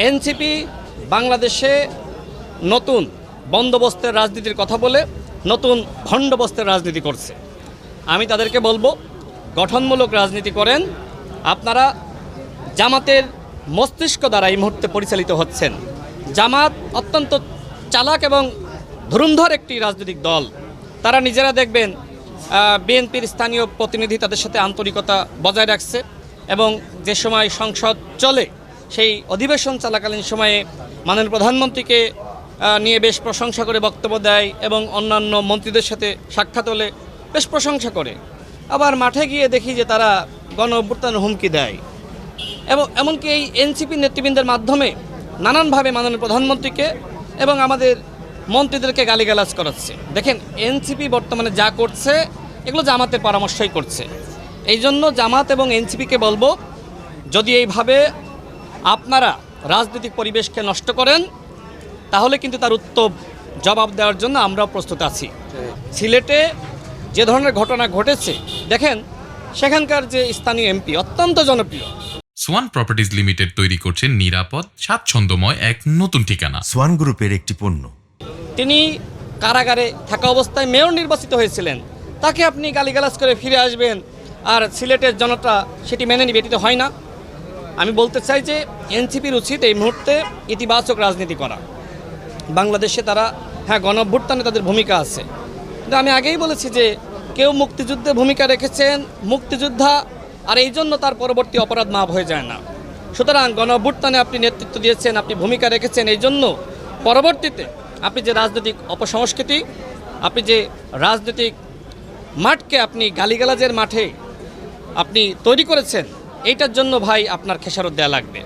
NCP বাংলাদেশে নতুন বন্দোবস্তের রাজনীতির কথা বলে নতুন ভণ্ডবস্তের রাজনীতি করছে। আমি তাদেরকে বলবো, গঠনমূলক রাজনীতি করেন। আপনারা জামাতের মস্তিষ্ক দ্বারা এই মুহূর্তে পরিচালিত হচ্ছেন। জামাত অত্যন্ত চালাক এবং ধুরন্ধর একটি রাজনৈতিক দল। তারা নিজেরা দেখবেন বিএনপির স্থানীয় প্রতিনিধি তাদের সাথে আন্তরিকতা বজায় রাখছে এবং যে সময় সংসদ চলে সেই অধিবেশন চলাকালীন সময়ে মাননীয় প্রধানমন্ত্রীকে নিয়ে বেশ প্রশংসা করে বক্তব্য দেয় এবং অন্যান্য মন্ত্রীদের সাথে সাক্ষাৎ হলে বেশ প্রশংসা করে। আবার মাঠে গিয়ে দেখি যে তারা গণ অভ্যুত্থানের হুমকি দেয় এবং এমনকি এই এনসিপি নেতৃবৃন্দের মাধ্যমে নানানভাবে মাননীয় প্রধানমন্ত্রীকে এবং আমাদের মন্ত্রীদেরকে গালিগালাজ করাচ্ছে। দেখেন, এনসিপি বর্তমানে যা করছে এগুলো জামাতের পরামর্শই করছে। এই জন্য জামাত এবং এনসিপিকে বলবো, যদি এইভাবে আপনারা রাজনৈতিক পরিবেশকে নষ্ট করেন তাহলে কিন্তু তার উত্তম জবাব দেওয়ার জন্য আমরাও প্রস্তুত আছি। সিলেটে যে ধরনের ঘটনা ঘটেছে দেখেন, সেখানকার যে স্থানীয় এমপি অত্যন্ত জনপ্রিয়। সোয়ান প্রপার্টিজ লিমিটেড তৈরি করছে নিরাপদ স্বাচ্ছন্দ্যময় এক নতুন ঠিকানা। সোয়ান গ্রুপের একটি পণ্য। তিনি কারাগারে থাকা অবস্থায় মেয়র নির্বাচিত হয়েছিলেন, তাকে আপনি গালিগালাজ করে ফিরে আসবেন আর সিলেটের জনতা সেটি মেনে নিবে, এটি তো হয় না। আমি বলতে চাই যে এনসিপির উচিত এই মুহূর্তে ইতিবাচক রাজনীতি করা। বাংলাদেশে তারা গণ অভ্যুত্থানে তাদের ভূমিকা আছে, কিন্তু আমি আগেই বলেছি যে কেউ মুক্তিযুদ্ধে ভূমিকা রেখেছেন, মুক্তিযোদ্ধা, আর এই জন্য তার পরবর্তী অপরাধ মাপ হয়ে যায় না। সুতরাং গণ অভ্যুত্থানে আপনি নেতৃত্ব দিয়েছেন, আপনি ভূমিকা রেখেছেন, এই জন্য পরবর্তীতে আপনি যে রাজনৈতিক অপসংস্কৃতি, আপনি যে রাজনৈতিক মাঠকে আপনি গালিগালাজের মাঠে আপনি তৈরি করেছেন, এইটার জন্য ভাই আপনার খেসারত দেওয়া লাগবে।